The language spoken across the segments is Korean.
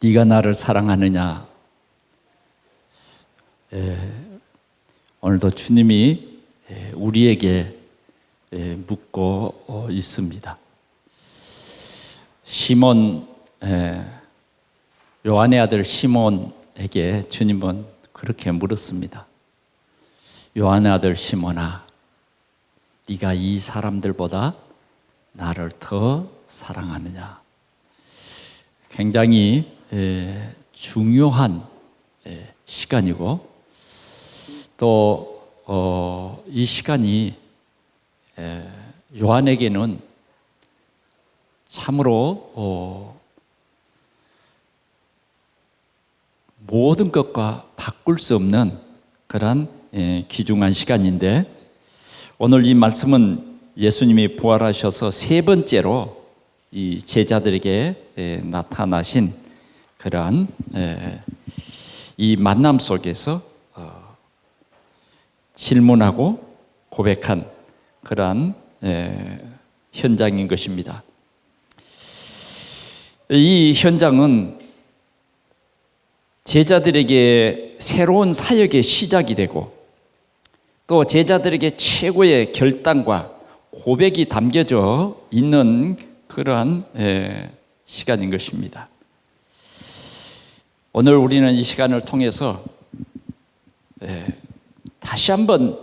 네가 나를 사랑하느냐? 오늘도 주님이 우리에게 묻고 있습니다. 시몬, 요한의 아들 시몬에게 주님은 그렇게 물었습니다. 요한의 아들 시몬아, 네가 이 사람들보다 나를 더 사랑하느냐? 굉장히 중요한 시간이고, 또 이 시간이 요한에게는 참으로 모든 것과 바꿀 수 없는 그런 귀중한 시간인데, 오늘 이 말씀은 예수님이 부활하셔서 세 번째로 이 제자들에게 나타나신 그러한 이 만남 속에서 질문하고 고백한 그러한 현장인 것입니다. 이 현장은 제자들에게 새로운 사역의 시작이 되고, 또 제자들에게 최고의 결단과 고백이 담겨져 있는 그러한 시간인 것입니다. 오늘 우리는 이 시간을 통해서 다시 한번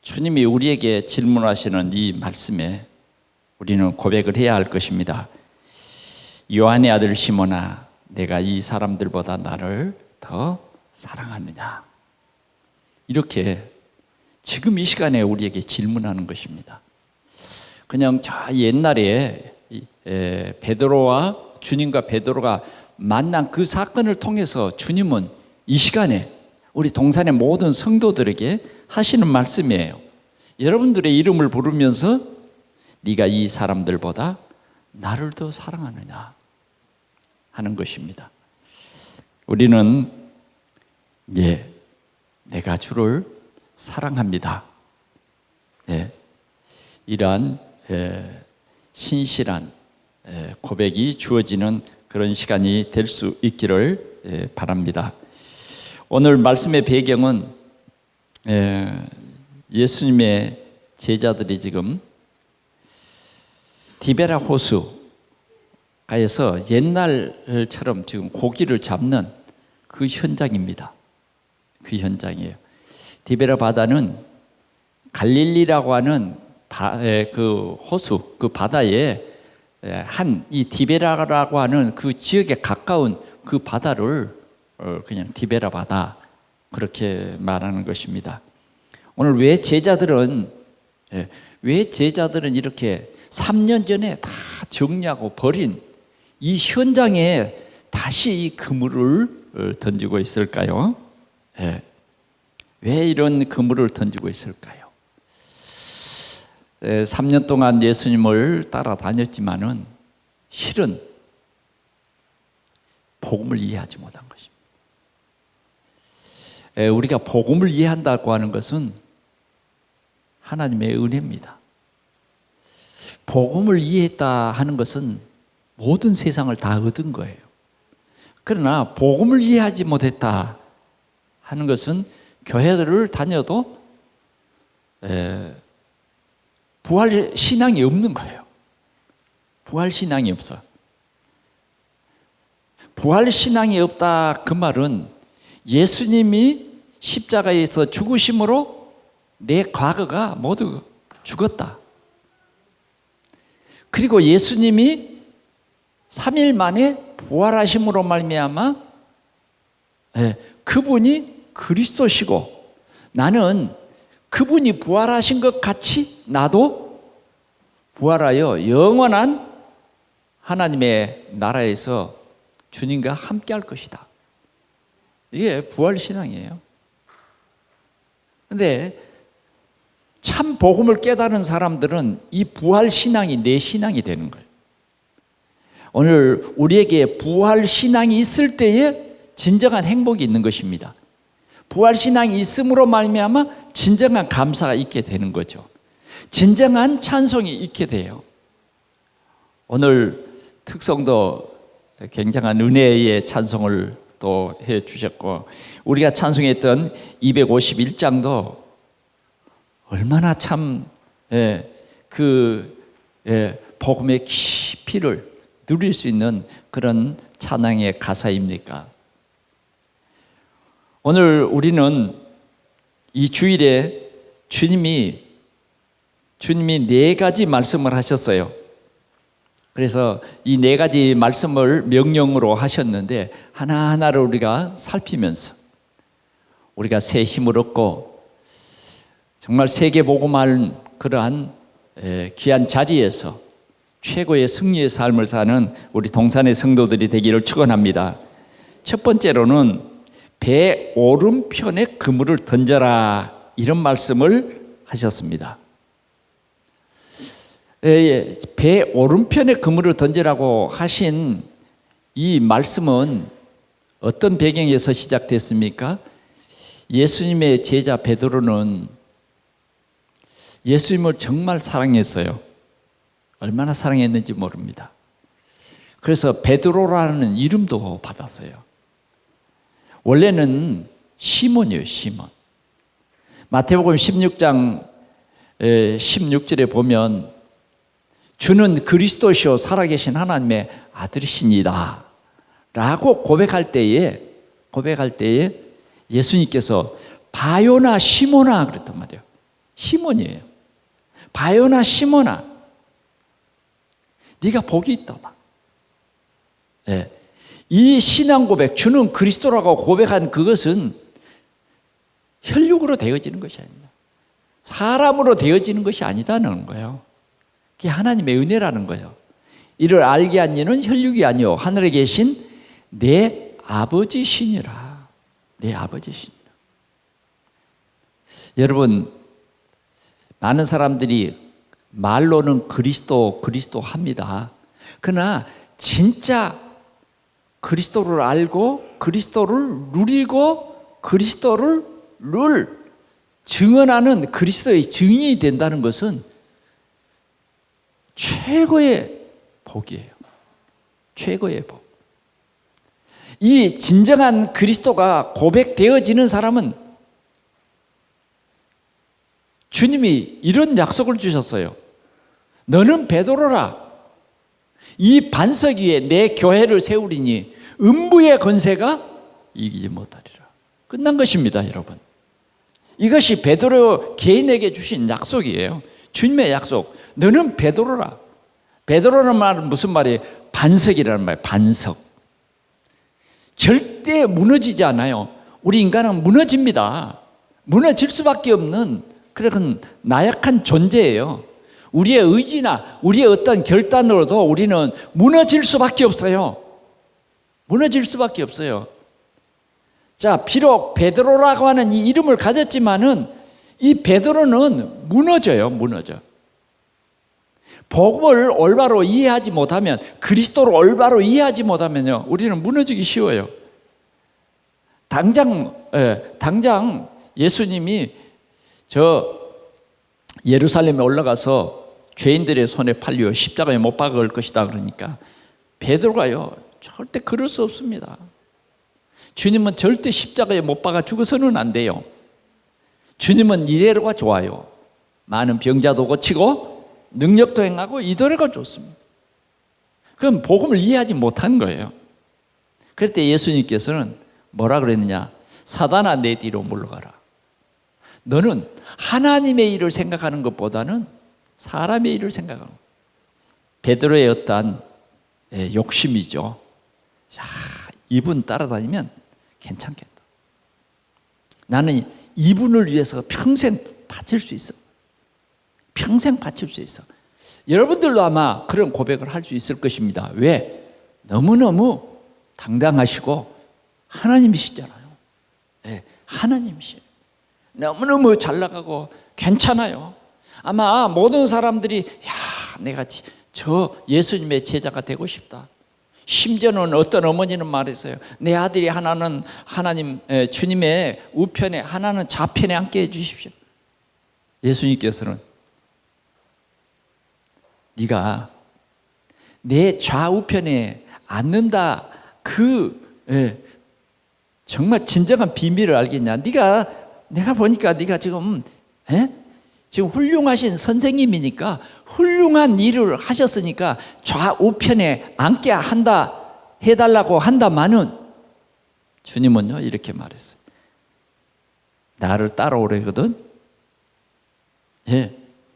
주님이 우리에게 질문하시는 이 말씀에 우리는 고백을 해야 할 것입니다. 요한의 아들 시몬아, 내가 이 사람들보다 나를 더 사랑하느냐? 이렇게 지금 이 시간에 우리에게 질문하는 것입니다. 그냥 저 옛날에 베드로와 주님과 베드로가 만난 그 사건을 통해서 주님은 이 시간에 우리 동산의 모든 성도들에게 하시는 말씀이에요. 여러분들의 이름을 부르면서 네가 이 사람들보다 나를 더 사랑하느냐 하는 것입니다. 우리는 내가 주를 사랑합니다. 이러한 신실한 고백이 주어지는 그런 시간이 될 수 있기를 바랍니다. 오늘 말씀의 배경은 예수님의 제자들이 지금 디베라 호수가에서 옛날처럼 지금 고기를 잡는 그 현장입니다. 그 현장이에요. 디베라 바다는 갈릴리라고 하는 그 호수, 그 바다에 이 디베라라고 하는 그 지역에 가까운 그 바다를 그냥 디베라 바다 그렇게 말하는 것입니다. 오늘 왜 제자들은 이렇게 3년 전에 다 정리하고 버린 이 현장에 다시 이 그물을 던지고 있을까요? 왜 이런 그물을 던지고 있을까요? 3년 동안 예수님을 따라다녔지만은 실은 복음을 이해하지 못한 것입니다. 우리가 복음을 이해한다고 하는 것은 하나님의 은혜입니다. 복음을 이해했다 하는 것은 모든 세상을 다 얻은 거예요. 그러나 복음을 이해하지 못했다 하는 것은 교회를 다녀도 부활 신앙이 없는 거예요. 부활 신앙이 없어. 부활 신앙이 없다 그 말은 예수님이 십자가에서 죽으심으로 내 과거가 모두 죽었다. 그리고 예수님이 3일 만에 부활하심으로 말미암아 그분이 그리스도시고 나는 그분이 부활하신 것 같이 나도 부활하여 영원한 하나님의 나라에서 주님과 함께 할 것이다. 이게 부활신앙이에요. 그런데 참 복음을 깨달은 사람들은 이 부활신앙이 내 신앙이 되는 거예요. 오늘 우리에게 부활신앙이 있을 때에 진정한 행복이 있는 것입니다. 부활신앙이 있음으로 말미암아 진정한 감사가 있게 되는 거죠. 진정한 찬송이 있게 돼요. 오늘 특성도 굉장한 은혜의 찬송을 또 해주셨고, 우리가 찬송했던 251장도 얼마나 참 복음의 깊이를 누릴 수 있는 그런 찬양의 가사입니까? 오늘 우리는 이 주일에 주님이 4가지 말씀을 하셨어요. 그래서 이 4가지 말씀을 명령으로 하셨는데 하나하나를 우리가 살피면서 우리가 새 힘을 얻고 정말 세계복음할 그러한 귀한 자리에서 최고의 승리의 삶을 사는 우리 동산의 성도들이 되기를 축원합니다. 첫 번째로는 배 오른편에 그물을 던져라, 이런 말씀을 하셨습니다. 배 오른편에 그물을 던지라고 하신 이 말씀은 어떤 배경에서 시작됐습니까? 예수님의 제자 베드로는 예수님을 정말 사랑했어요. 얼마나 사랑했는지 모릅니다. 그래서 베드로라는 이름도 받았어요. 원래는 시몬이에요, 시몬. 마태복음 16장 16절에 보면 주는 그리스도시요 살아계신 하나님의 아들이시니다 라고 고백할 때에 예수님께서 바요나 시몬아 그랬단 말이에요. 시몬이에요. 바요나 시몬아, 네가 복이 있다. 이 신앙 고백, 주는 그리스도라고 고백한 그것은 혈육으로 되어지는 것이 아니다. 사람으로 되어지는 것이 아니다는 거예요. 그게 하나님의 은혜라는 거죠. 이를 알게 한 이는 혈육이 아니요 하늘에 계신 내 아버지시니라. 내 아버지시니라. 여러분, 많은 사람들이 말로는 그리스도 합니다. 그러나 진짜 그리스도를 알고 그리스도를 누리고 그리스도를 증언하는 그리스도의 증인이 된다는 것은 최고의 복이에요. 최고의 복. 이 진정한 그리스도가 고백되어지는 사람은 주님이 이런 약속을 주셨어요. 너는 베드로라. 이 반석 위에 내 교회를 세우리니 음부의 권세가 이기지 못하리라. 끝난 것입니다, 여러분. 이것이 베드로 개인에게 주신 약속이에요. 주님의 약속. 너는 베드로라. 베드로라는 말은 무슨 말이에요? 반석이라는 말이에요. 반석. 절대 무너지지 않아요. 우리 인간은 무너집니다. 무너질 수밖에 없는 그런 나약한 존재예요. 우리의 의지나 우리의 어떤 결단으로도 우리는 무너질 수밖에 없어요. 무너질 수밖에 없어요. 자, 비록 베드로라고 하는 이 이름을 가졌지만은 이 베드로는 무너져요. 무너져. 복음을 올바로 이해하지 못하면, 그리스도를 올바로 이해하지 못하면요, 우리는 무너지기 쉬워요. 당장 예수님이 예루살렘에 올라가서 죄인들의 손에 팔려 십자가에 못 박을 것이다 그러니까 베드로가요, 절대 그럴 수 없습니다. 주님은 절대 십자가에 못 박아 죽어서는 안 돼요. 주님은 이대로가 좋아요. 많은 병자도 고치고 능력도 행하고 이대로가 좋습니다. 그럼 복음을 이해하지 못한 거예요. 그럴 때 예수님께서는 뭐라 그랬느냐? 사단아, 내 뒤로 물러가라. 너는 하나님의 일을 생각하는 것보다는 사람의 일을 생각하는 거예요. 베드로의 어떤 욕심이죠. 자, 이분 따라다니면 괜찮겠다. 나는 이분을 위해서 평생 바칠 수 있어. 평생 바칠 수 있어. 여러분들도 아마 그런 고백을 할 수 있을 것입니다. 왜? 너무너무 당당하시고 하나님이시잖아요. 네, 하나님이시죠. 너무너무 잘 나가고 괜찮아요. 아마 모든 사람들이 내가 저 예수님의 제자가 되고 싶다. 심지어는 어떤 어머니는 말했어요. 내 아들이 하나는 하나님 주님의 우편에, 하나는 좌편에 앉게 해주십시오. 예수님께서는 네가 내 좌우편에 않는다. 정말 진정한 비밀을 알겠냐? 내가 보니까 네가 지금 훌륭하신 선생님이니까 훌륭한 일을 하셨으니까 좌우편에 앉게 해달라고 한다마는 주님은요 이렇게 말했어요. 나를 따라오래거든.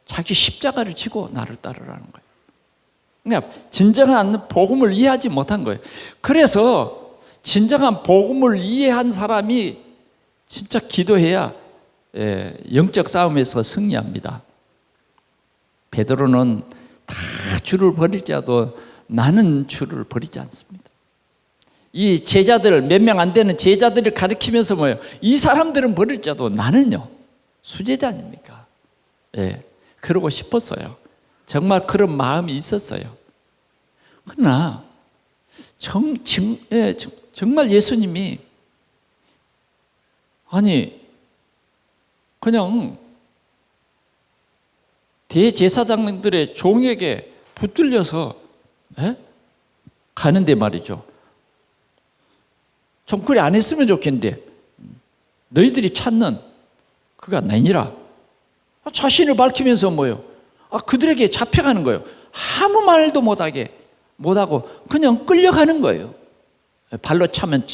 자기 십자가를 지고 나를 따르라는 거예요. 그러니까 진정한 복음을 이해하지 못한 거예요. 그래서 진정한 복음을 이해한 사람이 진짜 기도해야 영적 싸움에서 승리합니다. 베드로는 다 주를 버릴지라도 나는 주를 버리지 않습니다. 이 제자들 몇 명 안 되는 제자들을 가리키면서 뭐예요? 이 사람들은 버릴지라도 나는요 수제자 아닙니까? 그러고 싶었어요. 정말 그런 마음이 있었어요. 그러나 정말 예수님이 그냥 대제사장들의 종에게 붙들려서 가는데 말이죠. 좀 그래 안 했으면 좋겠는데 너희들이 찾는 그가 아니라 자신을 밝히면서 뭐예요? 그들에게 잡혀가는 거예요. 아무 말도 못하고 그냥 끌려가는 거예요. 발로 차면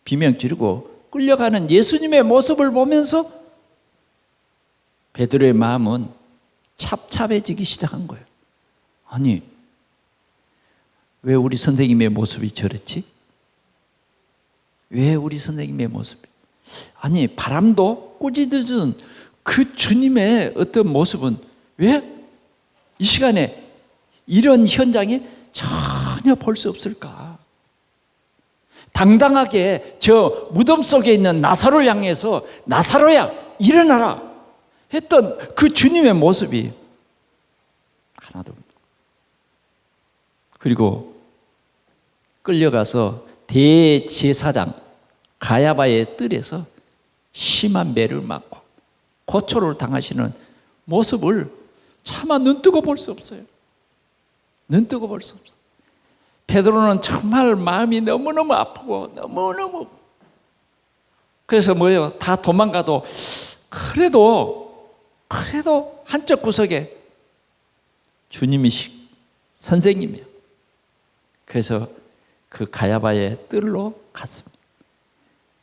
비명 지르고 끌려가는 예수님의 모습을 보면서 베드로의 마음은 찹찹해지기 시작한 거예요. 왜 우리 선생님의 모습이 저랬지? 왜 우리 선생님의 모습이? 바람도 꾸짖는 그 주님의 어떤 모습은 왜 이 시간에 이런 현장에 전혀 볼 수 없을까? 당당하게 저 무덤 속에 있는 나사로를 향해서 나사로야 일어나라 했던 그 주님의 모습이 하나도 없다. 그리고 끌려가서 대제사장 가야바의 뜰에서 심한 매를 맞고 고초를 당하시는 모습을 차마 눈뜨고 볼 수 없어요. 눈뜨고 볼 수 없어요. 베드로는 정말 마음이 너무너무 아프고 너무너무 그래서 뭐예요? 다 도망가도 그래도 한쪽 구석에 주님이 선생님이에요. 그래서 그 가야바의 뜰로 갔습니다.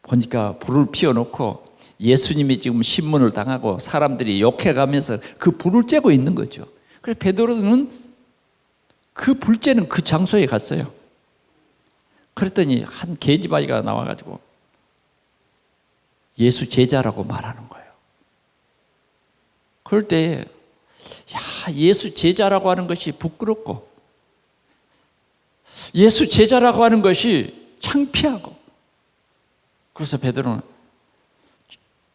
보니까 불을 피워놓고 예수님이 지금 신문을 당하고 사람들이 욕해가면서 그 불을 쬐고 있는 거죠. 그래서 베드로는 그 불 쬐는 그 장소에 갔어요. 그랬더니 한 계집아이가 나와가지고 예수 제자라고 말하는 거예요. 그럴 때 예수 제자라고 하는 것이 부끄럽고 예수 제자라고 하는 것이 창피하고 그래서 베드로는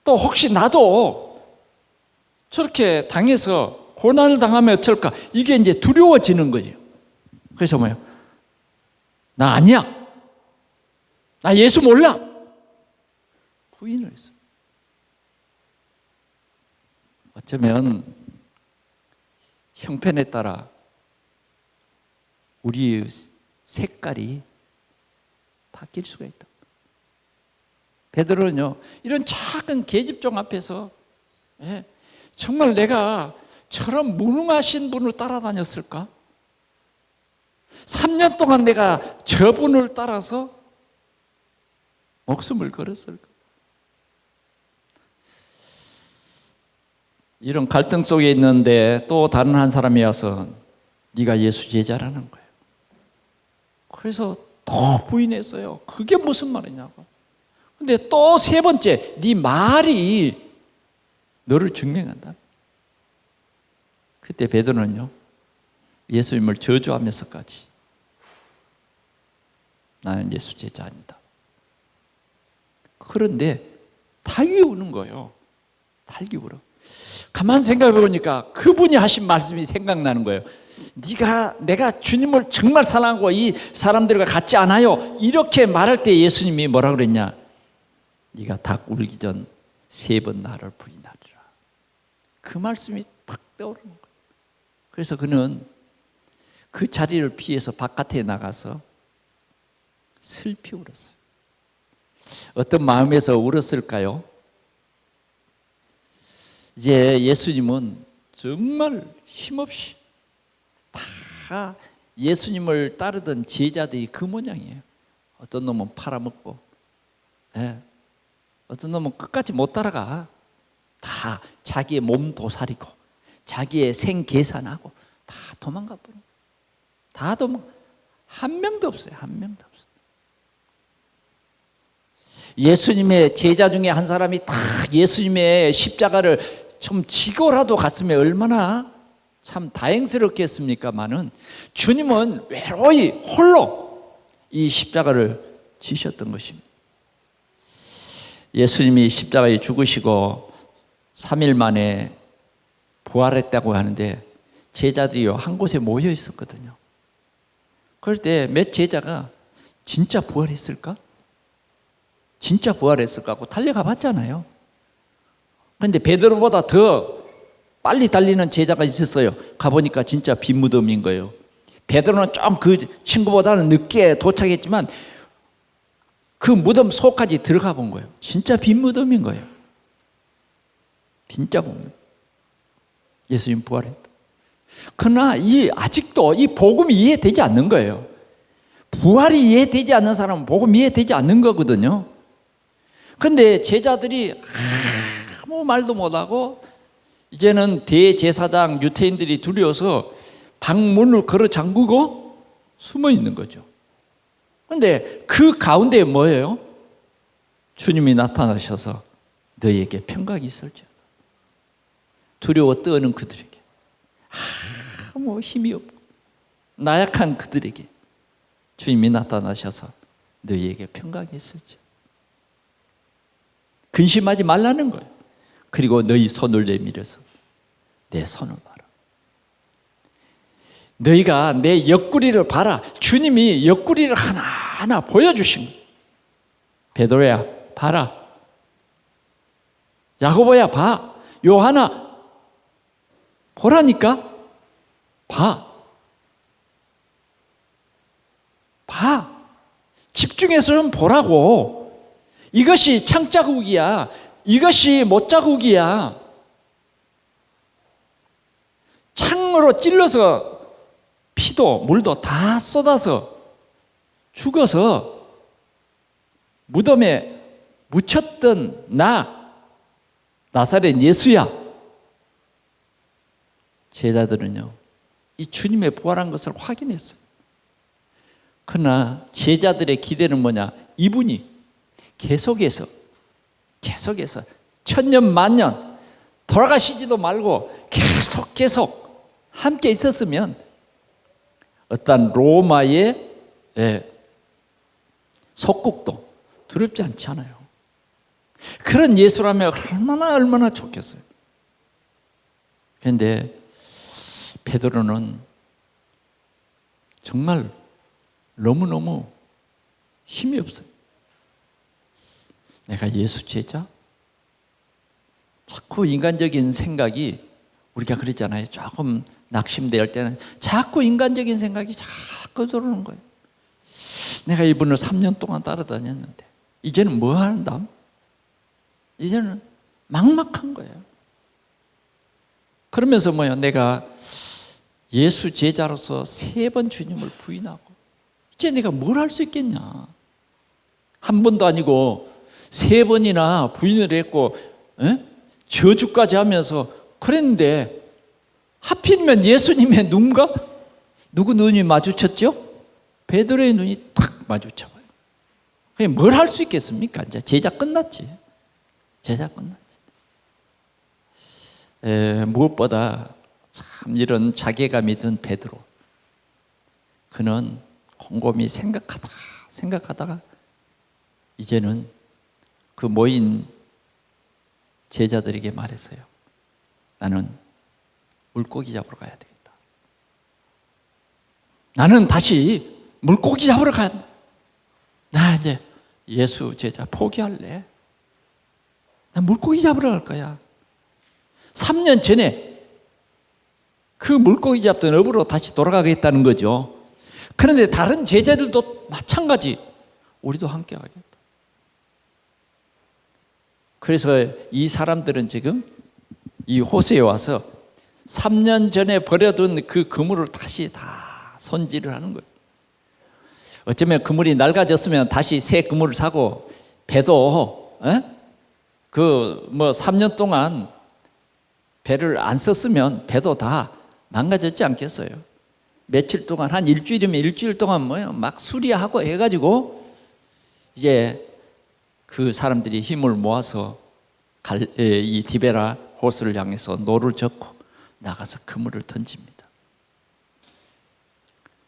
또 혹시 나도 저렇게 당해서 고난을 당하면 어떨까? 이게 이제 두려워지는 거죠. 그래서 뭐예요? 나 아니야. 나 예수 몰라. 부인을 했어요. 어쩌면 형편에 따라 우리의 색깔이 바뀔 수가 있다. 베드로는요 이런 작은 계집종 앞에서 정말 내가 저런 무능하신 분을 따라다녔을까? 3년 동안 내가 저분을 따라서 목숨을 걸었을까? 이런 갈등 속에 있는데 또 다른 한 사람이 와서 네가 예수 제자라는 거예요. 그래서 또 부인했어요. 그게 무슨 말이냐고. 근데 또 세 번째, 네 말이 너를 증명한다. 그때 베드로는요 예수님을 저주하면서까지 나는 예수 제자 아니다. 그런데 달기 우는 거예요. 달기 울어. 가만 생각해 보니까 그분이 하신 말씀이 생각나는 거예요. 내가 주님을 정말 사랑하고 이 사람들과 같지 않아요. 이렇게 말할 때 예수님이 뭐라 그랬냐? 네가 닭 울기 전 3번 나를 부인하리라. 그 말씀이 팍 떠오르는 거예요. 그래서 그는 그 자리를 피해서 바깥에 나가서 슬피 울었어요. 어떤 마음에서 울었을까요? 이제 예수님은 정말 힘없이 다 예수님을 따르던 제자들이 그 모양이에요. 어떤 놈은 팔아먹고, 어떤 놈은 끝까지 못 따라가. 다 자기의 몸 도사리고 자기의 생 계산하고 다 도망가 버려. 다 한 명도 없어요. 한 명도 없어요. 예수님의 제자 중에 한 사람이 다 예수님의 십자가를 좀 지고라도 갔으면 얼마나 참 다행스럽겠습니까마는 주님은 외로이 홀로 이 십자가를 지셨던 것입니다. 예수님이 십자가에 죽으시고 3일 만에 부활했다고 하는데 제자들이요 한 곳에 모여 있었거든요. 그럴 때 몇 제자가 진짜 부활했을까? 진짜 부활했을까 하고 달려가 봤잖아요. 그런데 베드로보다 더 빨리 달리는 제자가 있었어요. 가보니까 진짜 빈 무덤인 거예요. 베드로는 좀 그 친구보다는 늦게 도착했지만 그 무덤 속까지 들어가 본 거예요. 진짜 빈 무덤인 거예요. 진짜 봅니다. 예수님 부활했다. 그러나 아직도 이 복음이 이해되지 않는 거예요. 부활이 이해되지 않는 사람은 복음이 이해되지 않는 거거든요. 그런데 제자들이 아무 말도 못하고 이제는 대제사장 유대인들이 두려워서 방문을 걸어 잠그고 숨어 있는 거죠. 그런데 그 가운데 뭐예요? 주님이 나타나셔서 너희에게 평강이 있을지어다. 두려워 떠는 그들에게, 아무 힘이 없고 나약한 그들에게 주님이 나타나셔서 너희에게 평강이 있을지어다. 근심하지 말라는 거예요. 그리고 너희 손을 내밀어서 내 손을 봐라. 너희가 내 옆구리를 봐라. 주님이 옆구리를 하나하나 보여주신 거예요. 베드로야 봐라. 야고보야 봐. 요한아 보라니까. 봐. 집중해서 좀 보라고. 이것이 창자국이야. 이것이 못자국이야. 창으로 찔러서 피도 물도 다 쏟아서 죽어서 무덤에 묻혔던 나사렛 예수야. 제자들은요 이 주님의 부활한 것을 확인했어요. 그러나 제자들의 기대는 뭐냐? 이분이 계속해서 천년 만년 돌아가시지도 말고 계속 함께 있었으면 어떤 로마의 속국도 두렵지 않지 않아요. 그런 예수라면 얼마나 좋겠어요. 그런데 베드로는 정말 너무너무 힘이 없어요. 내가 예수 제자? 자꾸 인간적인 생각이, 우리가 그랬잖아요. 조금 낙심될 때는 자꾸 인간적인 생각이 자꾸 들어오는 거예요. 내가 이분을 3년 동안 따라다녔는데 이제는 뭐 한다? 이제는 막막한 거예요. 그러면서 내가 예수 제자로서 3번 주님을 부인하고 이제 내가 뭘 할 수 있겠냐? 한 번도 아니고 3번이나 부인을 했고 저주까지 하면서 그랬는데 하필이면 예수님의 눈과 누구 눈이 마주쳤죠? 베드로의 눈이 탁 마주쳐봐요. 그냥 뭘 할 수 있겠습니까? 이제 제자 끝났지. 무엇보다 참 이런 자괴감이 든 베드로, 그는 곰곰이 생각하다가 이제는 그 모인 제자들에게 말했어요. 나는 물고기 잡으러 가야 되겠다. 나는 다시 물고기 잡으러 가야 돼. 나 이제 예수 제자 포기할래. 나 물고기 잡으러 갈 거야. 3년 전에 그 물고기 잡던 어부로 다시 돌아가겠다는 거죠. 그런데 다른 제자들도 마찬가지, 우리도 함께 하겠다. 그래서 이 사람들은 지금 이 호세에 와서 3년 전에 버려둔 그 그물을 다시 다 손질을 하는 거예요. 어쩌면 그물이 낡아졌으면 다시 새 그물을 사고, 배도 그 뭐 3년 동안 배를 안 썼으면 배도 다 망가졌지 않겠어요? 며칠 동안, 한 일주일이면 일주일 동안 뭐요, 막 수리하고 해가지고 이제 그 사람들이 힘을 모아서 이 디베라 호수를 향해서 노를 젓고 나가서 그물을 던집니다.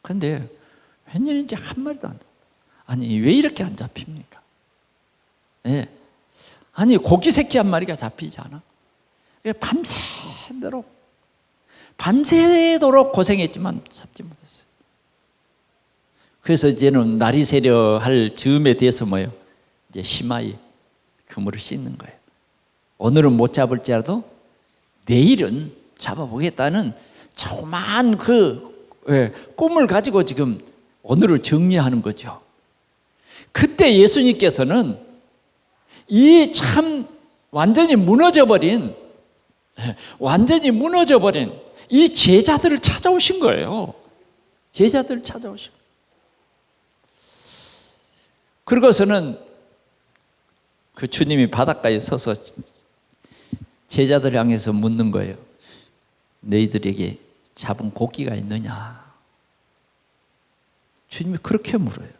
그런데 웬일인지 한 마리도 안 잡혀. 아니, 왜 이렇게 안 잡힙니까? 예. 아니, 고기 새끼 한 마리가 잡히지 않아? 밤새도록 고생했지만 잡지 못했어요. 그래서 이제는 날이 새려 할 즈음에 대해서 뭐예요? 이제 심하이 그물을 씻는 거예요. 오늘은 못 잡을지라도 내일은 잡아보겠다는 조그만 꿈을 가지고 지금 오늘을 정리하는 거죠. 그때 예수님께서는 이 참 완전히 무너져버린 이 제자들을 찾아오신 거예요. 제자들을 찾아오신 거예요. 그러고서는 그 주님이 바닷가에 서서 제자들 향해서 묻는 거예요. 너희들에게 잡은 고기가 있느냐? 주님이 그렇게 물어요.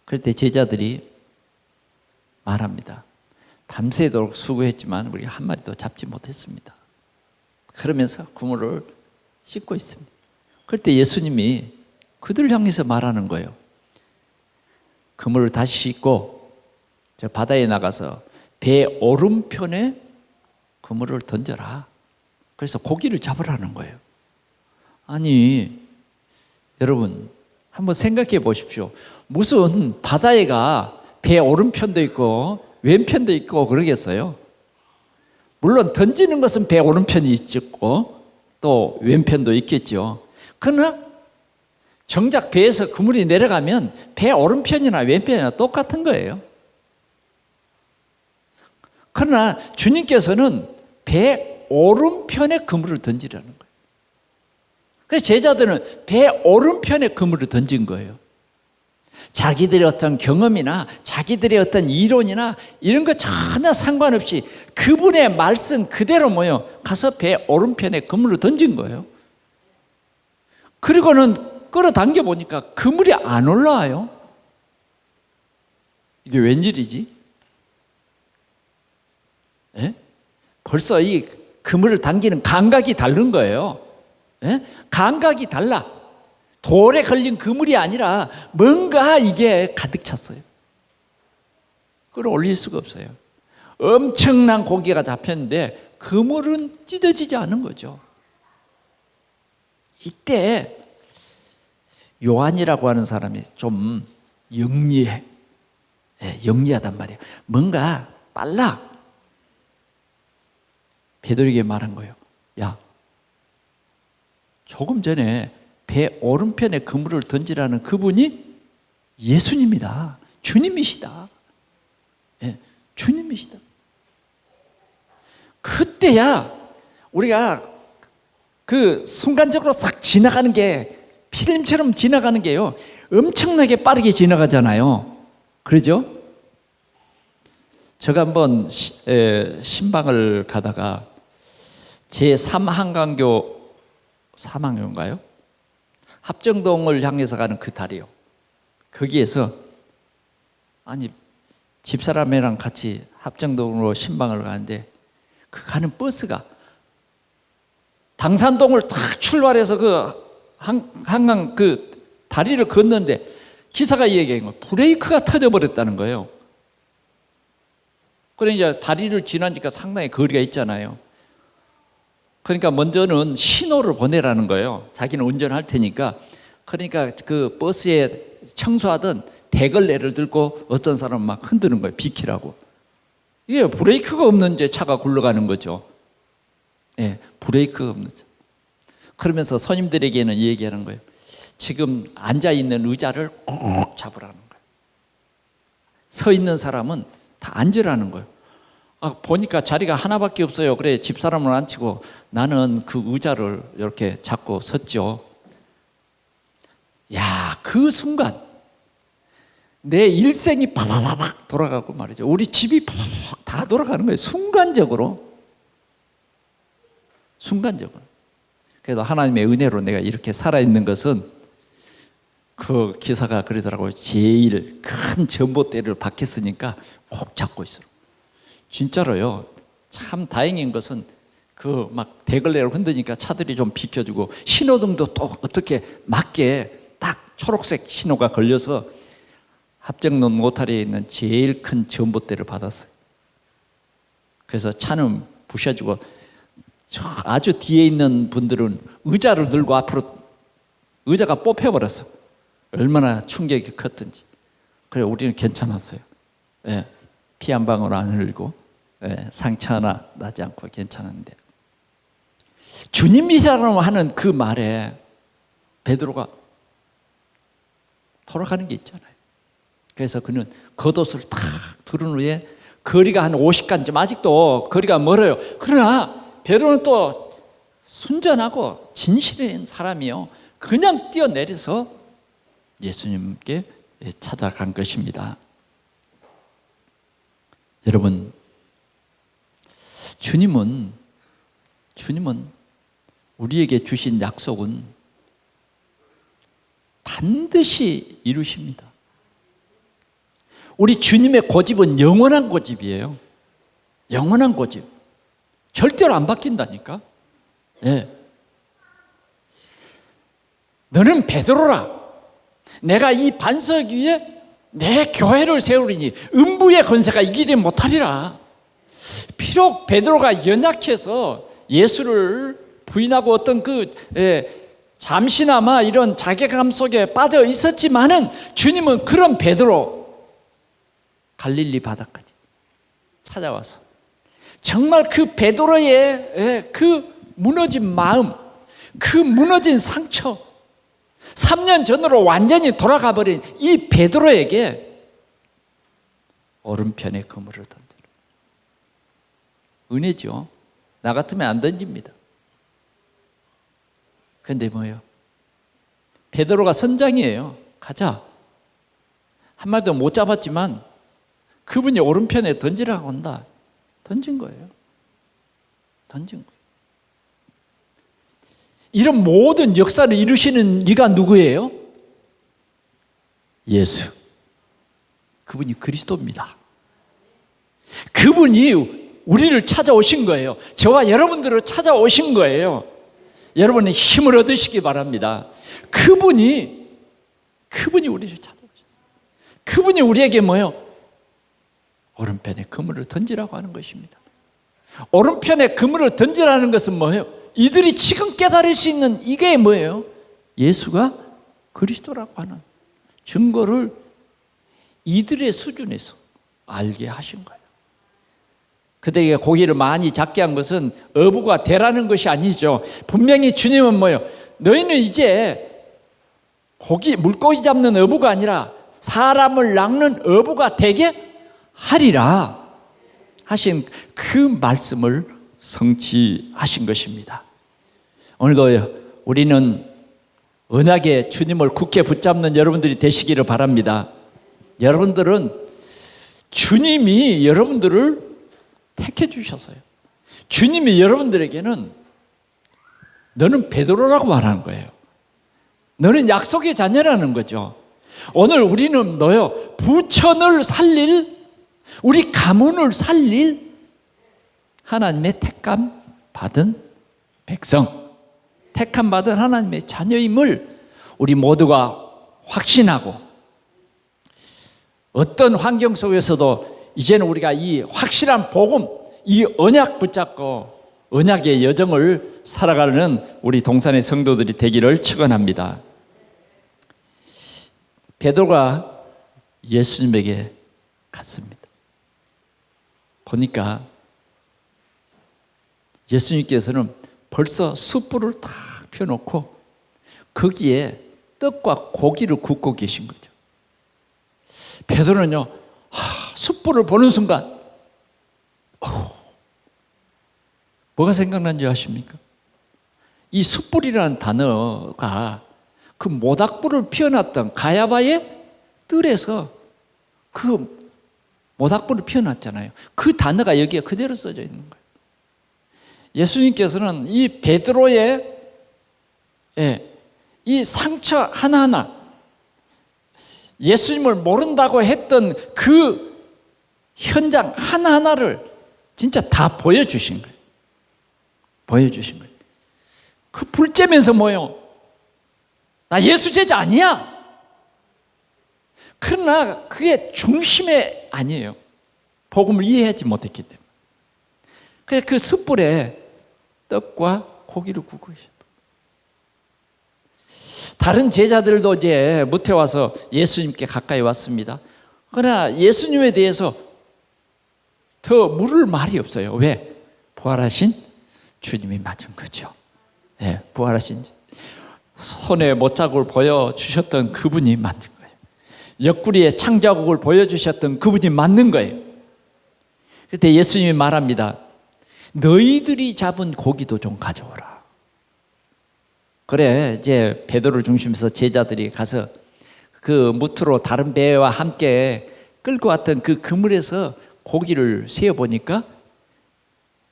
그럴 때 제자들이 말합니다. 밤새도록 수고했지만 우리 한 마리도 잡지 못했습니다. 그러면서 그물을 씻고 있습니다. 그럴 때 예수님이 그들 향해서 말하는 거예요. 그물을 다시 씻고 저 바다에 나가서 배 오른편에 그물을 던져라. 그래서 고기를 잡으라는 거예요. 아니, 여러분 한번 생각해 보십시오. 무슨 바다에가 배 오른편도 있고 왼편도 있고 그러겠어요? 물론 던지는 것은 배 오른편이 있고 또 왼편도 있겠죠. 그러나 정작 배에서 그물이 내려가면 배 오른편이나 왼편이나 똑같은 거예요. 그러나 주님께서는 배 오른편에 그물을 던지라는 거예요. 그래서 제자들은 배 오른편에 그물을 던진 거예요. 자기들의 어떤 경험이나 자기들의 어떤 이론이나 이런 거 전혀 상관없이 그분의 말씀 그대로 가서 배 오른편에 그물을 던진 거예요. 그리고는 끌어당겨 보니까 그물이 안 올라와요. 이게 웬일이지? 예? 벌써 이 그물을 당기는 감각이 다른 거예요. 예? 감각이 달라. 돌에 걸린 그물이 아니라 뭔가 이게 가득 찼어요. 그걸 올릴 수가 없어요. 엄청난 고기가 잡혔는데 그물은 찢어지지 않은 거죠. 이때 요한이라고 하는 사람이 좀 영리해. 영리하단 말이에요. 뭔가 빨라. 베드로에게 말한 거예요. 야, 조금 전에 배 오른편에 그물을 던지라는 그분이 예수님이다. 주님이시다. 주님이시다. 그때야 우리가 그 순간적으로 싹 지나가는 게 필름처럼 지나가는 게요. 엄청나게 빠르게 지나가잖아요. 그러죠? 제가 한번 신방을 가다가 제3한강교 3항교인가요? 합정동을 향해서 가는 그 다리요. 거기에서 아니 집사람이랑 같이 합정동으로 신방을 가는데 그 가는 버스가 당산동을 탁 출발해서 그 한강 그 다리를 걷는데 기사가 얘기한 거예요. 브레이크가 터져버렸다는 거예요. 그러니까 다리를 지나니까 상당히 거리가 있잖아요. 그러니까 먼저는 신호를 보내라는 거예요. 자기는 운전할 테니까. 그러니까 그 버스에 청소하던 대걸레를 들고 어떤 사람은 막 흔드는 거예요. 비키라고. 이게 브레이크가 없는 제 차가 굴러가는 거죠. 브레이크가 없는 차. 그러면서 손님들에게는 얘기하는 거예요. 지금 앉아있는 의자를 꼭 잡으라는 거예요. 서 있는 사람은 다 앉으라는 거예요. 보니까 자리가 하나밖에 없어요. 그래, 집사람을 앉히고 나는 그 의자를 이렇게 잡고 섰죠. 야, 그 순간 내 일생이 파파파박 돌아가고 말이죠. 우리 집이 파파박 다 돌아가는 거예요. 순간적으로. 그래도 하나님의 은혜로 내가 이렇게 살아있는 것은 그 기사가 그러더라고요. 제일 큰 전봇대를 박혔으니까 꼭 잡고 있어. 진짜로요. 참 다행인 것은 그 막 대걸레를 흔드니까 차들이 좀 비켜주고 신호등도 또 어떻게 맞게 딱 초록색 신호가 걸려서 합정동 모타리에 있는 제일 큰 전봇대를 받았어요. 그래서 차는 부셔지고 저 아주 뒤에 있는 분들은 의자를 들고 앞으로 의자가 뽑혀버렸어. 얼마나 충격이 컸던지. 그래, 우리는 괜찮았어요. 예, 피 한 방울 안 흘리고, 예, 상처 하나 나지 않고 괜찮은데, 주님이시라고 하는 그 말에 베드로가 돌아가는 게 있잖아요. 그래서 그는 겉옷을 탁 두른 후에 거리가 한 50간쯤, 아직도 거리가 멀어요. 그러나 베드로는 또 순전하고 진실인 사람이요, 그냥 뛰어내려서 예수님께 찾아간 것입니다. 여러분, 주님은 우리에게 주신 약속은 반드시 이루십니다. 우리 주님의 고집은 영원한 고집이에요. 영원한 고집. 절대로 안 바뀐다니까. 예. 너는 베드로라. 내가 이 반석 위에 내 교회를 세우리니 음부의 권세가 이기지 못하리라. 비록 베드로가 연약해서 예수를 부인하고 어떤 잠시나마 이런 자괴감 속에 빠져 있었지만은 주님은 그런 베드로 갈릴리 바다까지 찾아와서 정말 그 베드로의 그 무너진 마음, 그 무너진 상처, 3년 전으로 완전히 돌아가 버린 이 베드로에게 오른편에 그물을 던져라. 은혜죠. 나 같으면 안 던집니다. 그런데 뭐예요? 베드로가 선장이에요. 가자. 한 마리도 못 잡았지만 그분이 오른편에 던지라고 한다. 던진 거예요. 던진 거예요. 이런 모든 역사를 이루시는 이가 누구예요? 예수. 그분이 그리스도입니다. 그분이 우리를 찾아오신 거예요. 저와 여러분들을 찾아오신 거예요. 여러분의 힘을 얻으시기 바랍니다. 그분이 우리를 찾아오셨어요. 그분이 우리에게 뭐예요? 오른편에 그물을 던지라고 하는 것입니다. 오른편에 그물을 던지라는 것은 뭐예요? 이들이 지금 깨달을 수 있는 이게 뭐예요? 예수가 그리스도라고 하는 증거를 이들의 수준에서 알게 하신 거예요. 그들에게 고기를 많이 잡게 한 것은 어부가 되라는 것이 아니죠. 분명히 주님은 뭐예요? 너희는 이제 물고기 잡는 어부가 아니라 사람을 낚는 어부가 되게 하리라 하신 그 말씀을 성취하신 것입니다. 오늘도 우리는 언약의 주님을 굳게 붙잡는 여러분들이 되시기를 바랍니다. 여러분들은 주님이 여러분들을 택해 주셨어요. 주님이 여러분들에게는 너는 베드로라고 말하는 거예요. 너는 약속의 자녀라는 거죠. 오늘 우리는 너요, 부천을 살릴, 우리 가문을 살릴 하나님의 택감 받은 백성, 택함 받은 하나님의 자녀임을 우리 모두가 확신하고, 어떤 환경 속에서도 이제는 우리가 이 확실한 복음, 이 언약 붙잡고 언약의 여정을 살아가는 우리 동산의 성도들이 되기를 축원합니다. 베드로가 예수님에게 갔습니다. 보니까 예수님께서는 벌써 숯불을 탁 펴놓고 거기에 떡과 고기를 굽고 계신 거죠. 베드로는요, 숯불을 보는 순간 뭐가 생각난지 아십니까? 이 숯불이라는 단어가 그 모닥불을 피워놨던 가야바의 뜰에서 그 모닥불을 피워놨잖아요. 그 단어가 여기에 그대로 써져 있는 거예요. 예수님께서는 이 베드로의 이 상처 하나하나, 예수님을 모른다고 했던 그 현장 하나하나를 진짜 다 보여주신 거예요. 보여주신 거예요. 그 불 쬐면서 뭐요? 나 예수 제자 아니야. 그러나 그게 중심에 아니에요. 복음을 이해하지 못했기 때문에. 그래서 그 숯불에 떡과 고기를 굽고 계셨다. 다른 제자들도 이제 무태 와서 예수님께 가까이 왔습니다. 그러나 예수님에 대해서 더 물을 말이 없어요. 왜? 부활하신 주님이 맞은 거죠. 네, 부활하신 손에 못자국을 보여주셨던 그분이 맞는 거예요. 옆구리에 창자국을 보여주셨던 그분이 맞는 거예요. 그때 예수님이 말합니다. 너희들이 잡은 고기도 좀 가져오라. 그래, 이제 베드로를 중심해서 제자들이 가서 그 무트로 다른 배와 함께 끌고 왔던 그 그물에서 고기를 세어 보니까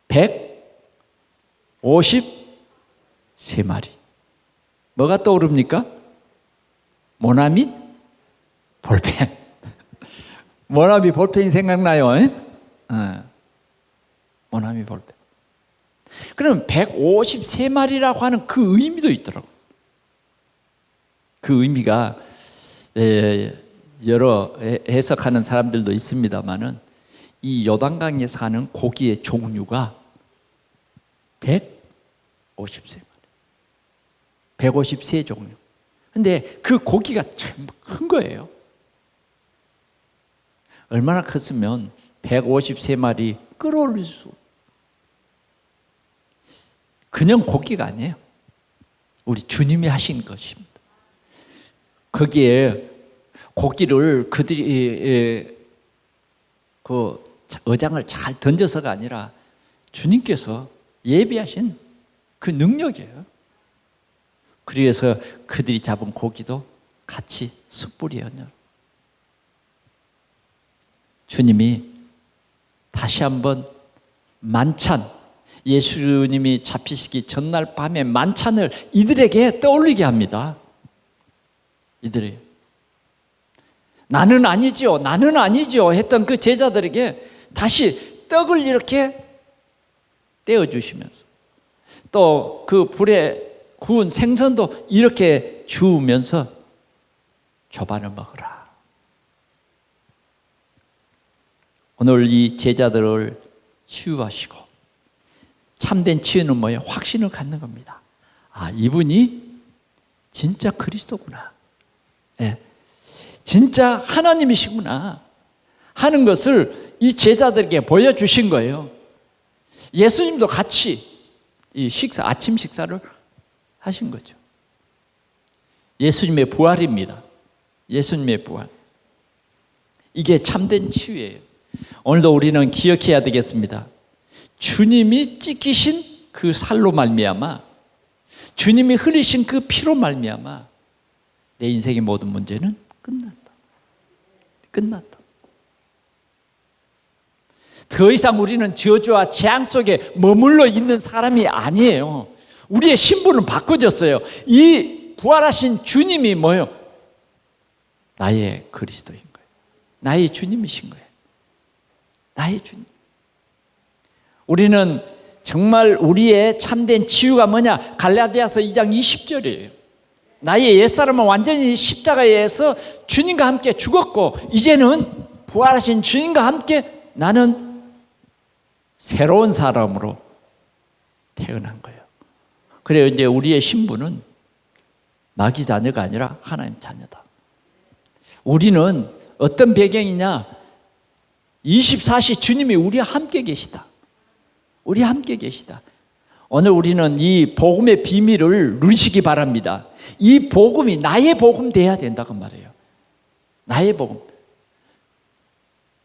153마리. 뭐가 떠오릅니까? 모나미 볼펜. 모나미 볼펜이 생각나요? 모나미 볼펜. 그럼 153마리라고 하는 그 의미도 있더라고요. 그 의미가 여러 해석하는 사람들도 있습니다만은 이 요단강에 사는 고기의 종류가 153마리. 153종류. 근데 그 고기가 참 큰 거예요. 얼마나 컸으면 153마리 끌어올릴 수. 그냥 고기가 아니에요. 우리 주님이 하신 것입니다. 거기에 고기를 그들이 그 어장을 잘 던져서가 아니라 주님께서 예비하신 그 능력이에요. 그래서 그들이 잡은 고기도 같이 숯불이었냐. 주님이 다시 한번 만찬, 예수님이 잡히시기 전날 밤에 만찬을 이들에게 떠올리게 합니다. 이들이 나는 아니지요, 나는 아니지요 했던 그 제자들에게 다시 떡을 이렇게 떼어주시면서 또 그 불에 구운 생선도 이렇게 주우면서 저반을 먹으라. 오늘 이 제자들을 치유하시고 참된 치유는 뭐예요? 확신을 갖는 겁니다. 아, 이분이 진짜 그리스도구나. 네. 진짜 하나님이시구나 하는 것을 이 제자들에게 보여주신 거예요. 예수님도 같이 이 아침 식사를 하신 거죠. 예수님의 부활입니다. 예수님의 부활. 이게 참된 치유예요. 오늘도 우리는 기억해야 되겠습니다. 주님이 찢기신 그 살로 말미암아, 주님이 흘리신 그 피로 말미암아 내 인생의 모든 문제는 끝났다. 끝났다. 더 이상 우리는 저주와 재앙 속에 머물러 있는 사람이 아니에요. 우리의 신분은 바꿔졌어요. 이 부활하신 주님이 뭐예요? 나의 그리스도인 거예요. 나의 주님이신 거예요. 나의 주님. 우리는 정말 우리의 참된 치유가 뭐냐? 갈라디아서 2장 20절이에요. 나의 옛사람은 완전히 십자가에서 주님과 함께 죽었고 이제는 부활하신 주님과 함께 나는 새로운 사람으로 태어난 거예요. 그래요. 이제 우리의 신분은 마귀 자녀가 아니라 하나님 자녀다. 우리는 어떤 배경이냐? 24시 주님이 우리와 함께 계시다. 우리 함께 계시다. 오늘 우리는 이 복음의 비밀을 누리시기 바랍니다. 이 복음이 나의 복음 돼야 된다고 말해요. 나의 복음.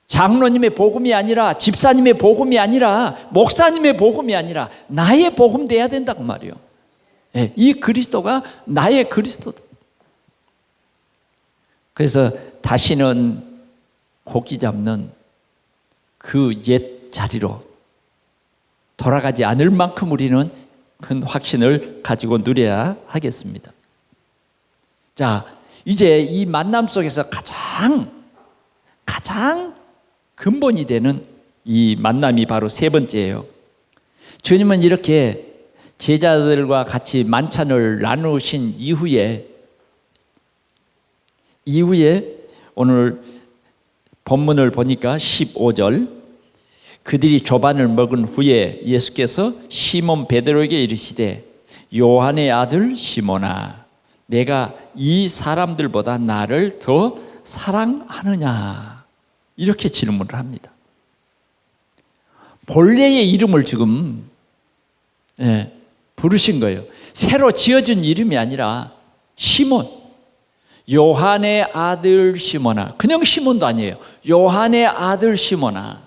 장로님의 복음이 아니라, 집사님의 복음이 아니라, 목사님의 복음이 아니라 나의 복음 돼야 된다고 말이에요. 이 그리스도가 나의 그리스도다. 그래서 다시는 고기 잡는 그 옛 자리로 돌아가지 않을 만큼 우리는 큰 확신을 가지고 누려야 하겠습니다. 자, 이제 이 만남 속에서 가장 근본이 되는 이 만남이 바로 세 번째예요. 주님은 이렇게 제자들과 같이 만찬을 나누신 이후에 오늘 본문을 보니까 15절, 그들이 조반을 먹은 후에 예수께서 시몬 베드로에게 이르시되 요한의 아들 시몬아, 내가 이 사람들보다 나를 더 사랑하느냐, 이렇게 질문을 합니다. 본래의 이름을 지금 부르신 거예요. 새로 지어준 이름이 아니라 시몬, 요한의 아들 시몬아. 그냥 시몬도 아니에요. 요한의 아들 시몬아,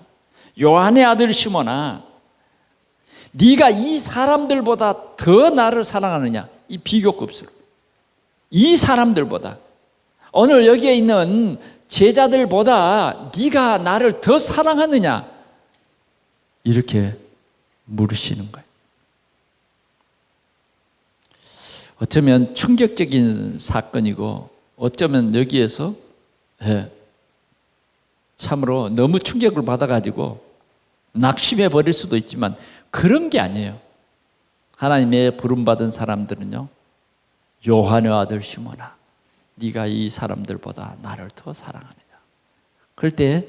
요한의 아들 시몬아, 네가 이 사람들보다 더 나를 사랑하느냐. 이 비교급수로, 이 사람들보다, 오늘 여기에 있는 제자들보다 네가 나를 더 사랑하느냐, 이렇게 물으시는 거예요. 어쩌면 충격적인 사건이고, 어쩌면 여기에서 참으로 너무 충격을 받아가지고 낙심해 버릴 수도 있지만 그런 게 아니에요. 하나님의 부름받은 사람들은요, 요한의 아들 시몬아, 네가 이 사람들보다 나를 더 사랑하느냐. 그럴 때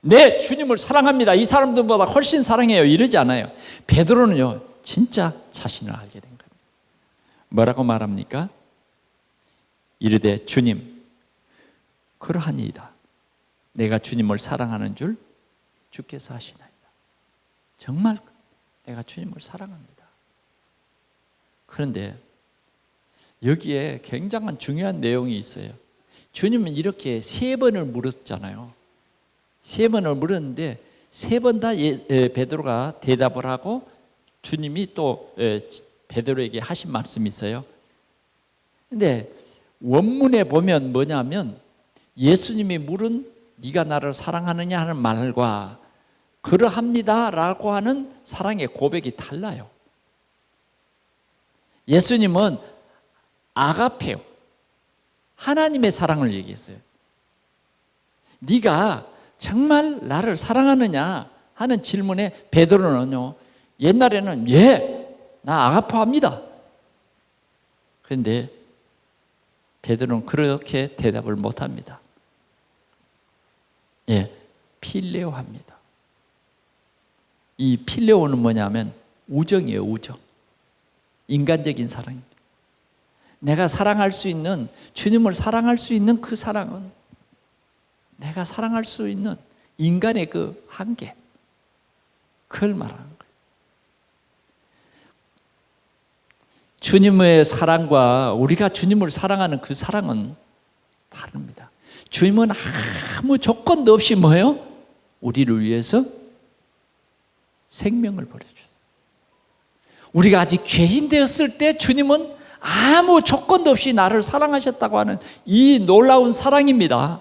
네, 주님을 사랑합니다, 이 사람들보다 훨씬 사랑해요, 이러지 않아요. 베드로는요, 진짜 자신을 알게 된 거예요. 뭐라고 말합니까? 이르되 주님, 그러하니이다. 내가 주님을 사랑하는 줄 주께서 아시나이다. 정말 내가 주님을 사랑합니다. 그런데 여기에 굉장한 중요한 내용이 있어요. 주님은 이렇게 세 번을 물었잖아요. 세 번을 물었는데 세 번 다 베드로가 대답을 하고 주님이 또 베드로에게 하신 말씀이 있어요. 근데 원문에 보면 뭐냐면 예수님이 물은 네가 나를 사랑하느냐 하는 말과 그러합니다 라고 하는 사랑의 고백이 달라요. 예수님은 아가페오, 하나님의 사랑을 얘기했어요. 네가 정말 나를 사랑하느냐 하는 질문에 베드로는요, 옛날에는 나 아가페오합니다. 그런데 베드로는 그렇게 대답을 못합니다. 필레오합니다. 이 필레오는 뭐냐면 우정이에요, 우정. 인간적인 사랑입니다. 내가 사랑할 수 있는, 주님을 사랑할 수 있는 그 사랑은 내가 사랑할 수 있는 인간의 그 한계, 그걸 말하는 거예요. 주님의 사랑과 우리가 주님을 사랑하는 그 사랑은 다릅니다. 주님은 아무 조건도 없이 뭐예요? 우리를 위해서 생명을 버려주셨어요. 우리가 아직 죄인 되었을 때 주님은 아무 조건도 없이 나를 사랑하셨다고 하는 이 놀라운 사랑입니다.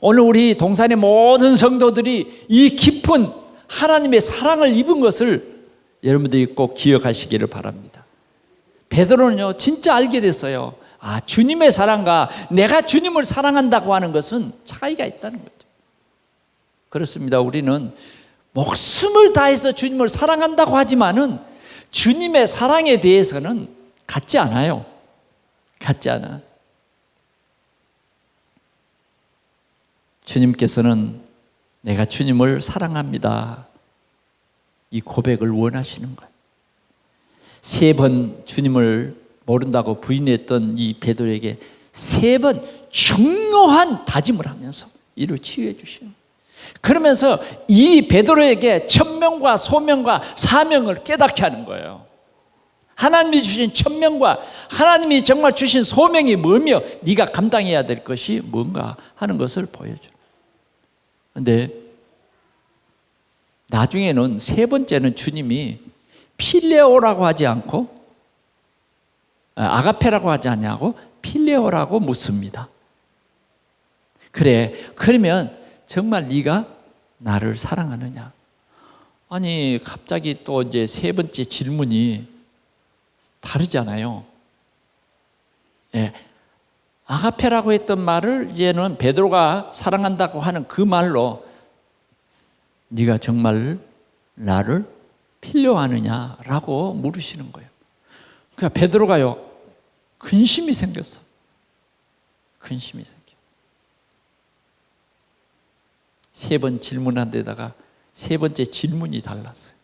오늘 우리 동산의 모든 성도들이 이 깊은 하나님의 사랑을 입은 것을 여러분들이 꼭 기억하시기를 바랍니다. 베드로는요, 진짜 알게 됐어요. 주님의 사랑과 내가 주님을 사랑한다고 하는 것은 차이가 있다는 거죠. 그렇습니다. 우리는 목숨을 다해서 주님을 사랑한다고 하지만은 주님의 사랑에 대해서는 같지 않아요. 같지 않아. 주님께서는 내가 주님을 사랑합니다, 이 고백을 원하시는 거예요. 세 번 주님을 모른다고 부인했던 이 베드로에게 세 번 중요한 다짐을 하면서 이를 치유해 주시는 거예요. 그러면서 이 베드로에게 천명과 소명과 사명을 깨닫게 하는 거예요. 하나님이 주신 천명과 하나님이 정말 주신 소명이 뭐며 네가 감당해야 될 것이 뭔가 하는 것을 보여줘요. 그런데 나중에는 세 번째는 주님이 필레오라고 하지 않고 아가페라고 하지 않냐고 필레오라고 묻습니다. 그래, 그러면 정말 네가 나를 사랑하느냐? 아니 갑자기 또 이제 세 번째 질문이 다르잖아요. 예, 아가페라고 했던 말을 이제는 베드로가 사랑한다고 하는 그 말로 네가 정말 나를 필요하느냐라고 물으시는 거예요. 그러니까 베드로가요 근심이 생겼어. 근심이 생겨. 세 번 질문한 데다가 세 번째 질문이 달랐어요.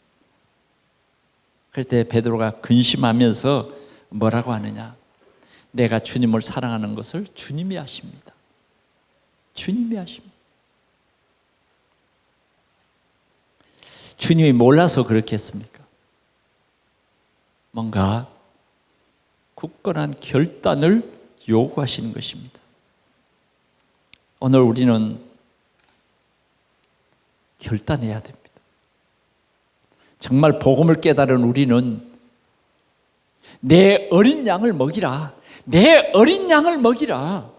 그럴 때 베드로가 근심하면서 뭐라고 하느냐? 내가 주님을 사랑하는 것을 주님이 아십니다. 주님이 아십니다. 주님이 몰라서 그렇게 했습니까? 뭔가 굳건한 결단을 요구하시는 것입니다. 오늘 우리는 결단해야 됩니다. 정말 복음을 깨달은 우리는 내 어린 양을 먹이라. 내 어린 양을 먹이라.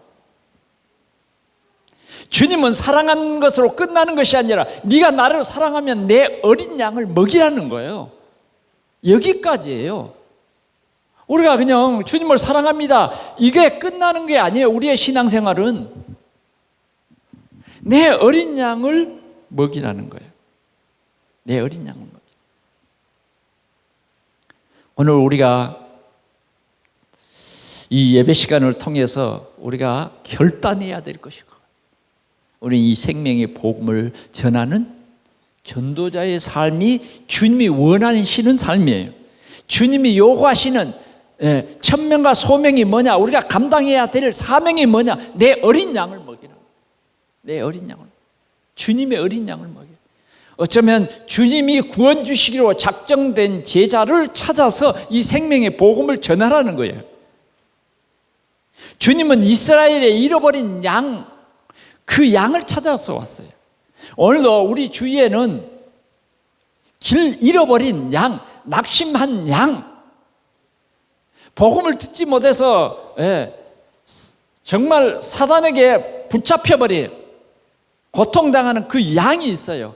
주님은 사랑하는 것으로 끝나는 것이 아니라 네가 나를 사랑하면 내 어린 양을 먹이라는 거예요. 여기까지예요. 우리가 그냥 주님을 사랑합니다. 이게 끝나는 게 아니에요. 우리의 신앙생활은 내 어린 양을 먹이라는 거예요. 내 어린 양을 먹이. 오늘 우리가 이 예배 시간을 통해서 우리가 결단해야 될 것이고, 우리 이 생명의 복음을 전하는 전도자의 삶이 주님이 원하시는 삶이에요. 주님이 요구하시는 천명과 소명이 뭐냐? 우리가 감당해야 될 사명이 뭐냐? 내 어린 양을 먹이라. 내 어린 양을. 주님의 어린 양을 먹여. 어쩌면 주님이 구원 주시기로 작정된 제자를 찾아서 이 생명의 복음을 전하라는 거예요. 주님은 이스라엘의 잃어버린 양, 그 양을 찾아서 왔어요. 오늘도 우리 주위에는 길 잃어버린 양, 낙심한 양, 복음을 듣지 못해서 정말 사단에게 붙잡혀버린 고통당하는 그 양이 있어요.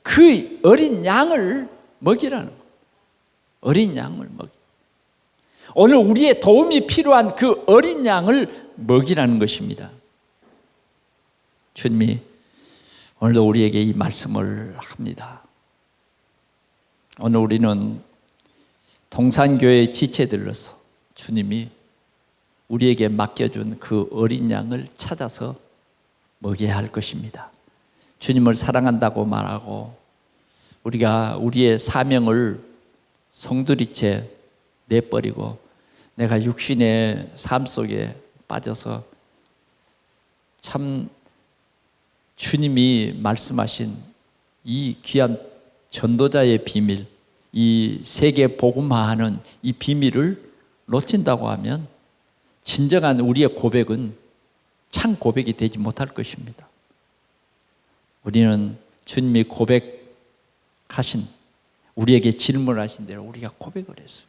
그 어린 양을 먹이라는 거예요. 어린 양을 먹이. 오늘 우리의 도움이 필요한 그 어린 양을 먹이라는 것입니다. 주님이 오늘도 우리에게 이 말씀을 합니다. 오늘 우리는 동산교회 지체들로서 주님이 우리에게 맡겨준 그 어린 양을 찾아서 먹여야 할 것입니다. 주님을 사랑한다고 말하고 우리가 우리의 사명을 송두리째 내버리고 내가 육신의 삶 속에 빠져서 참 주님이 말씀하신 이 귀한 전도자의 비밀, 이 세계 복음화하는 이 비밀을 놓친다고 하면 진정한 우리의 고백은 참 고백이 되지 못할 것입니다. 우리는 주님이 고백하신, 우리에게 질문하신 대로 우리가 고백을 했어요.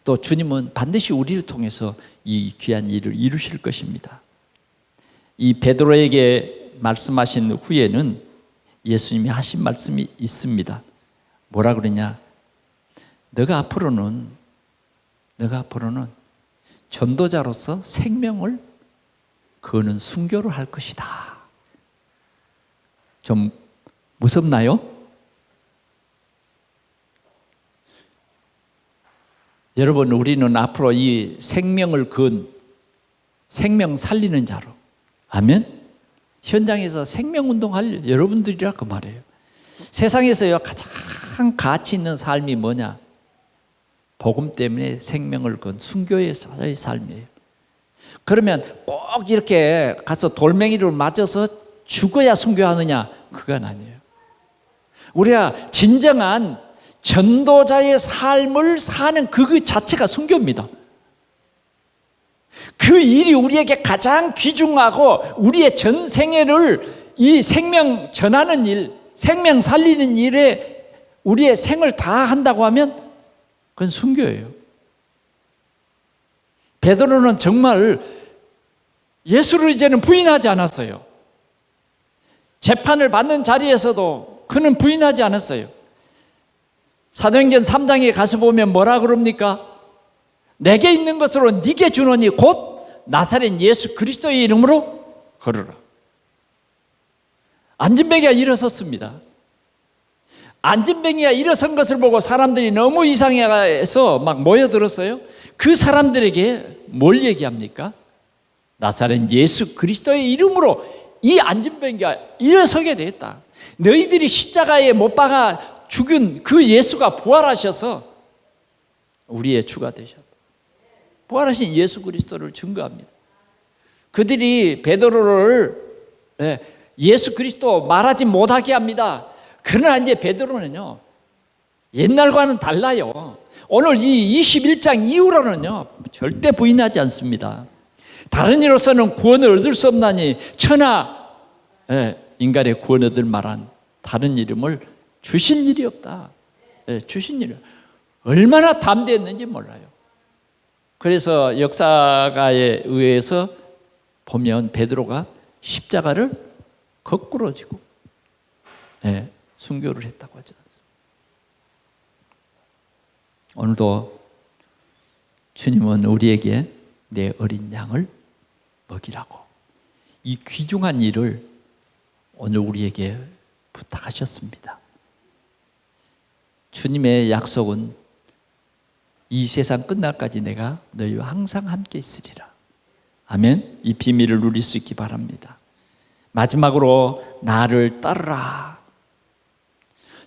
또 주님은 반드시 우리를 통해서 이 귀한 일을 이루실 것입니다. 이 베드로에게 말씀하신 후에는 예수님이 하신 말씀이 있습니다. 뭐라 그러냐? 너가 앞으로는 전도자로서 생명을 거는 순교를 할 것이다. 좀 무섭나요? 여러분, 우리는 앞으로 이 생명을 건 생명 살리는 자로, 아멘? 현장에서 생명운동할 여러분들이라 그 말이에요. 세상에서요 가장 가치 있는 삶이 뭐냐? 복음 때문에 생명을 건 순교의 삶이에요. 그러면 꼭 이렇게 가서 돌멩이를 맞아서 죽어야 순교하느냐? 그건 아니에요. 우리가 진정한 전도자의 삶을 사는 그 자체가 순교입니다. 그 일이 우리에게 가장 귀중하고 우리의 전생애를 이 생명 전하는 일, 생명 살리는 일에 우리의 생을 다 한다고 하면 그건 순교예요. 베드로는 정말 예수를 이제는 부인하지 않았어요. 재판을 받는 자리에서도 그는 부인하지 않았어요. 사도행전 3장에 가서 보면 뭐라 그럽니까? 내게 있는 것으로 네게 주노니 곧 나사렛 예수 그리스도의 이름으로 걸으라. 안진뱅이가 일어섰습니다. 안진뱅이가 일어선 것을 보고 사람들이 너무 이상해서 막 모여들었어요. 그 사람들에게 뭘 얘기합니까? 나사렛 예수 그리스도의 이름으로 이 안진뱅이가 일어서게 되었다. 너희들이 십자가에 못 박아 죽은 그 예수가 부활하셔서 우리의 주가 되셨다. 부활하신 예수 그리스도를 증거합니다. 그들이 베드로를 예수 그리스도 말하지 못하게 합니다. 그러나 이제 베드로는요, 옛날과는 달라요. 오늘 이 21장 이후로는요, 절대 부인하지 않습니다. 다른 이로서는 구원을 얻을 수 없나니 천하 인간의 구원 얻을 만한 다른 이름을 주신 일이 없다. 주신 일이 얼마나 담대했는지 몰라요. 그래서 역사가에 의해서 보면 베드로가 십자가를 거꾸로 지고 순교를 했다고 하죠. 오늘도 주님은 우리에게 내 어린 양을 먹이라고 이 귀중한 일을 오늘 우리에게 부탁하셨습니다. 주님의 약속은 이 세상 끝날까지 내가 너희와 항상 함께 있으리라. 아멘. 이 비밀을 누릴 수 있기 바랍니다. 마지막으로 나를 따르라.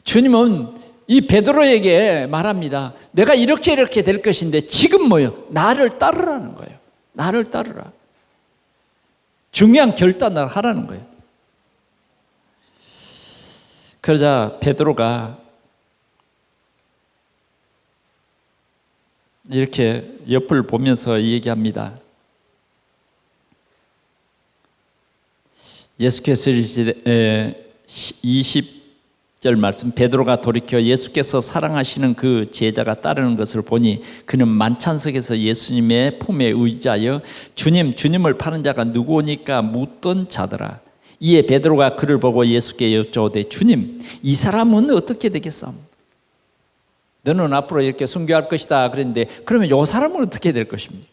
주님은 이 베드로에게 말합니다. 내가 이렇게 될 것인데 지금 뭐요? 나를 따르라는 거예요. 나를 따르라. 중요한 결단을 하라는 거예요. 그러자 베드로가 이렇게 옆을 보면서 얘기합니다. 예수께서 20절 말씀, 베드로가 돌이켜 예수께서 사랑하시는 그 제자가 따르는 것을 보니 그는 만찬석에서 예수님의 품에 의지하여 주님을 파는 자가 누구오니까 묻던 자더라. 이에 베드로가 그를 보고 예수께 여쭤오되 주님, 이 사람은 어떻게 되겠사옵니까? 너는 앞으로 이렇게 순교할 것이다 그랬는데 그러면 이 사람은 어떻게 될 것입니까?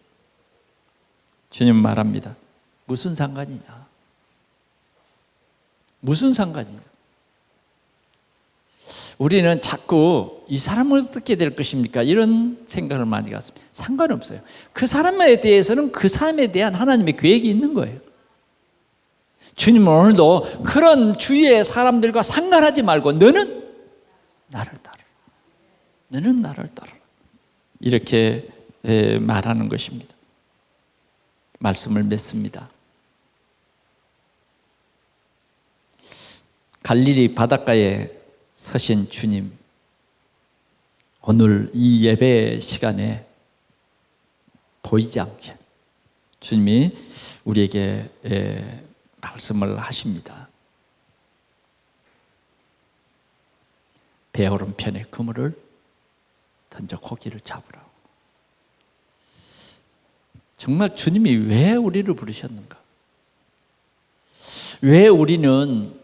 주님 말합니다. 무슨 상관이냐? 무슨 상관이냐? 우리는 자꾸 이 사람은 어떻게 될 것입니까? 이런 생각을 많이 갖습니다. 상관없어요. 그 사람에 대해서는 그 사람에 대한 하나님의 계획이 있는 거예요. 주님은 오늘도 그런 주위의 사람들과 상관하지 말고 너는 나를 따르라. 너는 나를 따르라. 이렇게 말하는 것입니다. 말씀을 맺습니다. 갈릴리 바닷가에 서신 주님, 오늘 이 예배 시간에 보이지 않게 주님이 우리에게 말씀을 하십니다. 배 오른편에 그물을 던져 고기를 잡으라고. 정말 주님이 왜 우리를 부르셨는가? 왜 우리는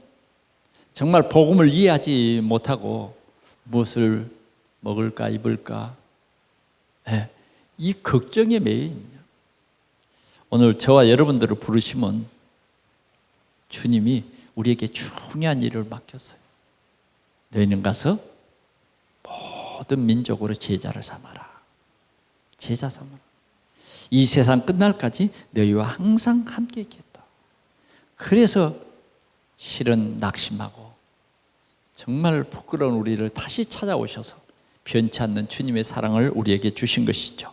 정말 복음을 이해하지 못하고 무엇을 먹을까 입을까 이 걱정에 매여 있냐? 오늘 저와 여러분들을 부르시면 주님이 우리에게 중요한 일을 맡겼어요. 너희는 가서 모든 민족으로 제자를 삼아라. 제자 삼아라. 이 세상 끝날까지 너희와 항상 함께 있겠다. 그래서 실은 낙심하고 정말 부끄러운 우리를 다시 찾아오셔서 변치 않는 주님의 사랑을 우리에게 주신 것이죠.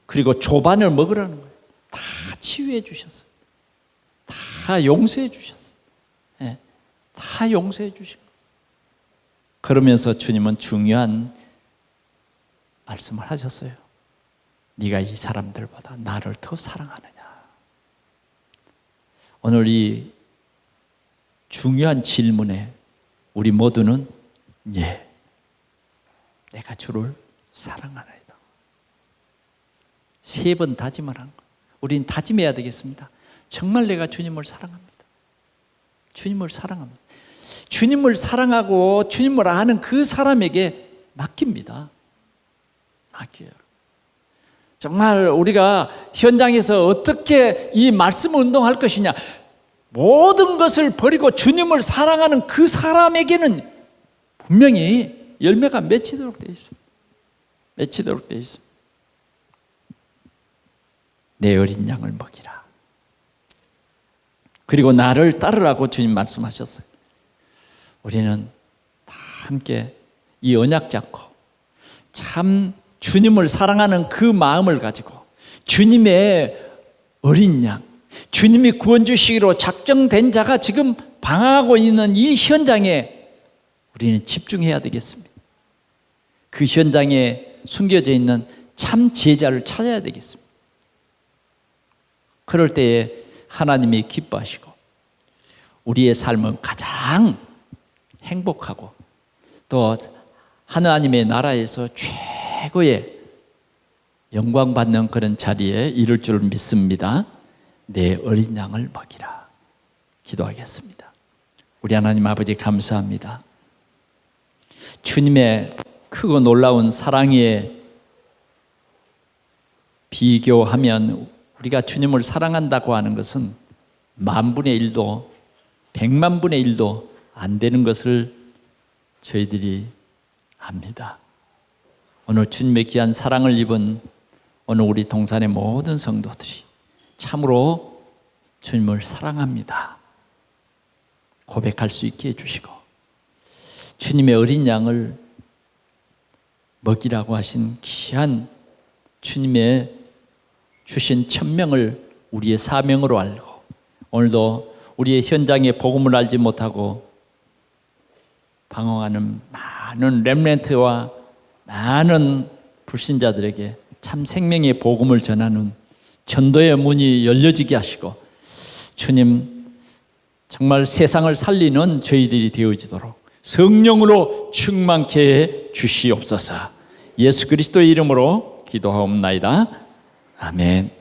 그리고 조반을 먹으라는 거예요. 다 치유해 주셨어요. 다 용서해 주셨어요. 다 용서해 주신 거예요. 그러면서 주님은 중요한 말씀을 하셨어요. 네가 이 사람들보다 나를 더 사랑하느냐. 오늘 이 중요한 질문에 우리 모두는 예, 내가 주를 사랑하나이다. 3번 다짐을 한 거예요. 우리는 다짐해야 되겠습니다. 정말 내가 주님을 사랑합니다. 주님을 사랑합니다. 주님을 사랑하고 주님을 아는 그 사람에게 맡깁니다. 맡겨요. 정말 우리가 현장에서 어떻게 이 말씀 운동할 것이냐, 모든 것을 버리고 주님을 사랑하는 그 사람에게는 분명히 열매가 맺히도록 되어 있습니다. 맺히도록 되어 있습니다. 내 어린 양을 먹이라. 그리고 나를 따르라고 주님 말씀하셨어요. 우리는 다 함께 이 언약 잡고 참 주님을 사랑하는 그 마음을 가지고 주님의 어린 양, 주님이 구원 주시기로 작정된 자가 지금 방황하고 있는 이 현장에 우리는 집중해야 되겠습니다. 그 현장에 숨겨져 있는 참 제자를 찾아야 되겠습니다. 그럴 때에 하나님이 기뻐하시고 우리의 삶은 가장 행복하고 또 하나님의 나라에서 최고의 영광받는 그런 자리에 이를 줄 믿습니다. 내 어린 양을 먹이라. 기도하겠습니다. 우리 하나님 아버지 감사합니다. 주님의 크고 놀라운 사랑에 비교하면 우리가 주님을 사랑한다고 하는 것은 10,000분의 1도 1,000,000분의 1도 안 되는 것을 저희들이 압니다. 오늘 주님의 귀한 사랑을 입은 오늘 우리 동산의 모든 성도들이 참으로 주님을 사랑합니다 고백할 수 있게 해주시고 주님의 어린 양을 먹이라고 하신 귀한 주님의 주신 천명을 우리의 사명으로 알고 오늘도 우리의 현장에 복음을 알지 못하고 방황하는 많은 렘넌트와 많은 불신자들에게 참 생명의 복음을 전하는 전도의 문이 열려지게 하시고 주님 정말 세상을 살리는 저희들이 되어지도록 성령으로 충만케 해 주시옵소서. 예수 그리스도의 이름으로 기도하옵나이다. 아멘.